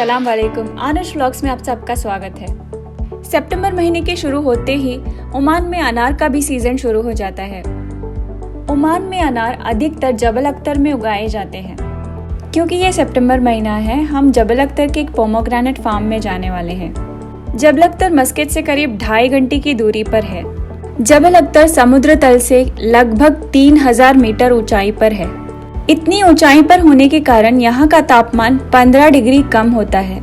अस्सलाम वालेकुम। आनुश व्लॉग्स में आप सबका स्वागत है। सितंबर महीने के शुरू होते ही ओमान में अनार का भी सीजन शुरू हो जाता है। ओमान में अनार अधिकतर जबल अख्तर में उगाए जाते हैं। क्योंकि ये सितंबर महीना है, हम जबल अख्तर के एक पोमोग्रेनेट फार्म में जाने वाले हैं। जबल अख्तर मस्कत से करीब 2.5 घंटे की दूरी पर है। जबल अख्तर समुद्र तल से लगभग 3000 मीटर ऊंचाई पर है। इतनी ऊंचाई पर होने के कारण यहाँ का तापमान 15 डिग्री कम होता है।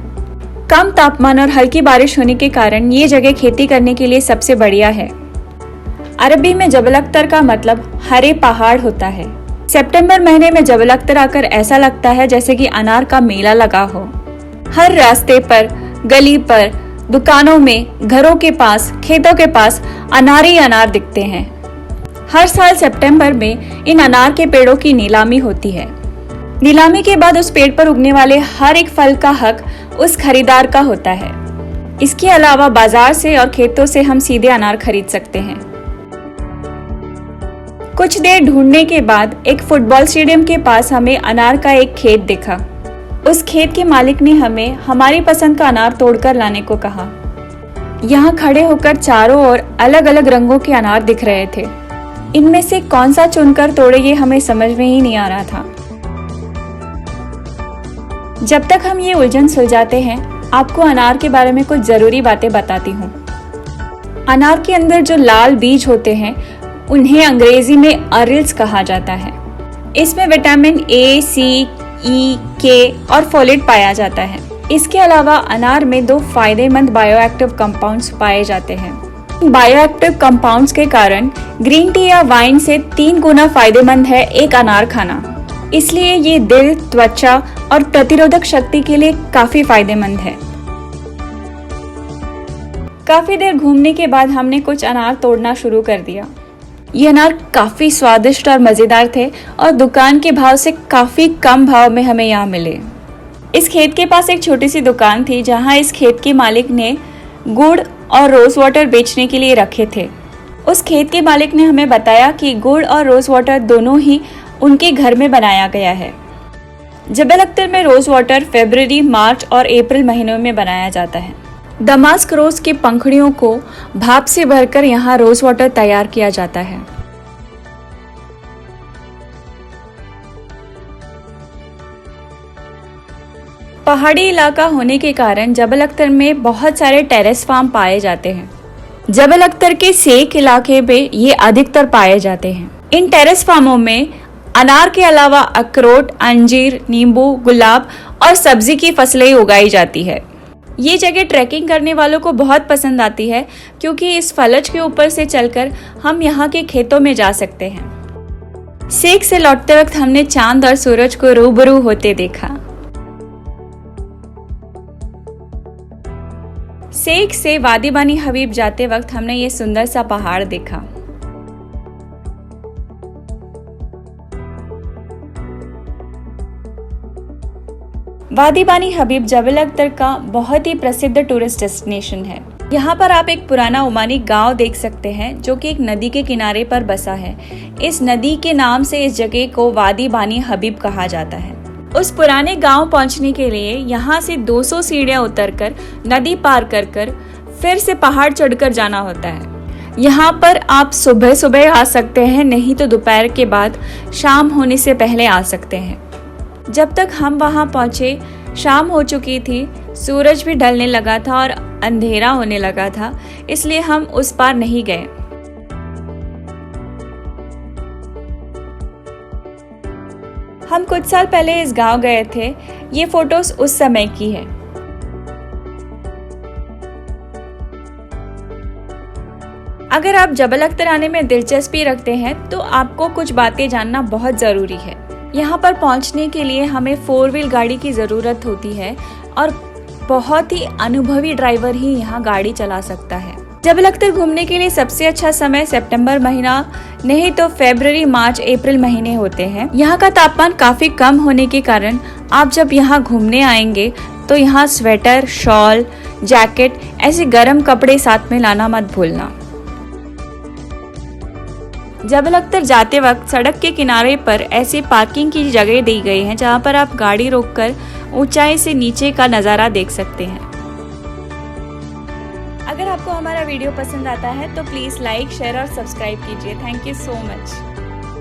कम तापमान और हल्की बारिश होने के कारण ये जगह खेती करने के लिए सबसे बढ़िया है। अरबी में जबल अख्तर का मतलब हरे पहाड़ होता है। सितंबर महीने में जबल अख्तर आकर ऐसा लगता है जैसे कि अनार का मेला लगा हो। हर रास्ते पर, गली पर, दुकानों में, घरों के पास, खेतों के पास अनार ही अनार दिखते हैं। हर साल सितंबर में इन अनार के पेड़ों की नीलामी होती है। नीलामी के बाद उस पेड़ पर उगने वाले हर एक फल का हक उस खरीदार का होता है। इसके अलावा बाजार से और खेतों से हम सीधे अनार खरीद सकते हैं। कुछ देर ढूंढने के बाद एक फुटबॉल स्टेडियम के पास हमें अनार का एक खेत दिखा। उस खेत के मालिक ने हमें हमारी पसंद का अनार तोड़कर लाने को कहा। यहाँ खड़े होकर चारों ओर अलग अलग रंगों के अनार दिख रहे थे। इनमें से कौन सा चुनकर तोड़े ये हमें समझ में ही नहीं आ रहा था। जब तक हम ये उलझन सुलझाते हैं, आपको अनार के बारे में कुछ जरूरी बातें बताती हूँ। अनार के अंदर जो लाल बीज होते हैं उन्हें अंग्रेजी में अरिल्स कहा जाता है। इसमें विटामिन ए, सी, ई, के और फोलेट पाया जाता है। इसके अलावा अनार में 2 फायदेमंद बायोएक्टिव कंपाउंड्स पाए जाते हैं। बायोएक्टिव कंपाउंड्स के कारण ग्रीन टी या वाइन से 3 गुना फायदेमंद है एक अनार खाना। इसलिए ये दिल, त्वचा और प्रतिरोधक शक्ति के लिए काफी फायदेमंद है। काफी देर घूमने के बाद हमने कुछ अनार तोड़ना शुरू कर दिया। ये अनार काफी स्वादिष्ट और मजेदार थे और दुकान के भाव से काफी कम भाव में हमें यहाँ मिले। इस खेत के पास एक छोटी सी दुकान थी जहाँ इस खेत के मालिक ने गुड़ और रोज वाटर बेचने के लिए रखे थे। उस खेत के मालिक ने हमें बताया कि गुड़ और रोज वाटर दोनों ही उनके घर में बनाया गया है। जबल अख्तर में रोज वाटर फरवरी, मार्च और अप्रैल महीनों में बनाया जाता है। दमास्क रोज की पंखुड़ियों को भाप से भरकर यहाँ रोज वाटर तैयार किया जाता है। पहाड़ी इलाका होने के कारण जबल अख्तर में बहुत सारे टेरेस फार्म पाए जाते हैं। जबल अख्तर के सेक इलाके में ये अधिकतर पाए जाते हैं। इन टेरेस फार्मों में अनार के अलावा अखरोट, अंजीर, नींबू, गुलाब और सब्जी की फसलें उगाई जाती है। ये जगह ट्रैकिंग करने वालों को बहुत पसंद आती है क्योंकि इस फलज के ऊपर से चलकर हम यहाँ के खेतों में जा सकते हैं। सेक से लौटते वक्त हमने चांद और सूरज को रूबरू होते देखा। सेक से वादी बानी हबीब जाते वक्त हमने ये सुंदर सा पहाड़ देखा। वादी बानी हबीब जबल अख्तर का बहुत ही प्रसिद्ध टूरिस्ट डेस्टिनेशन है। यहाँ पर आप एक पुराना ओमानी गांव देख सकते हैं जो कि एक नदी के किनारे पर बसा है। इस नदी के नाम से इस जगह को वादी बानी हबीब कहा जाता है। उस पुराने गांव पहुंचने के लिए यहाँ से 200 सीढ़ियां उतरकर, नदी पार कर फिर से पहाड़ चढ़कर जाना होता है। यहाँ पर आप सुबह सुबह आ सकते हैं, नहीं तो दोपहर के बाद शाम होने से पहले आ सकते हैं। जब तक हम वहाँ पहुँचे शाम हो चुकी थी, सूरज भी ढलने लगा था और अंधेरा होने लगा था, इसलिए हम उस पार नहीं गए। हम कुछ साल पहले इस गांव गए थे। ये फोटोज उस समय की है। अगर आप जबल अख्तर आने में दिलचस्पी रखते हैं तो आपको कुछ बातें जानना बहुत जरूरी है। यहाँ पर पहुँचने के लिए हमें 4 व्हील गाड़ी की जरूरत होती है और बहुत ही अनुभवी ड्राइवर ही यहाँ गाड़ी चला सकता है। जबल अख्तर घूमने के लिए सबसे अच्छा समय सितंबर महीना, नहीं तो फरवरी, मार्च, अप्रैल महीने होते हैं। यहाँ का तापमान काफी कम होने के कारण आप जब यहाँ घूमने आएंगे तो यहाँ स्वेटर, शॉल, जैकेट ऐसे गर्म कपड़े साथ में लाना मत भूलना। जबल अख्तर जाते वक्त सड़क के किनारे पर ऐसे पार्किंग की जगह दी गई हैं जहां पर आप गाड़ी रोककर ऊंचाई से नीचे का नज़ारा देख सकते हैं। अगर आपको हमारा वीडियो पसंद आता है तो प्लीज़ लाइक, शेयर और सब्सक्राइब कीजिए। Thank you so much.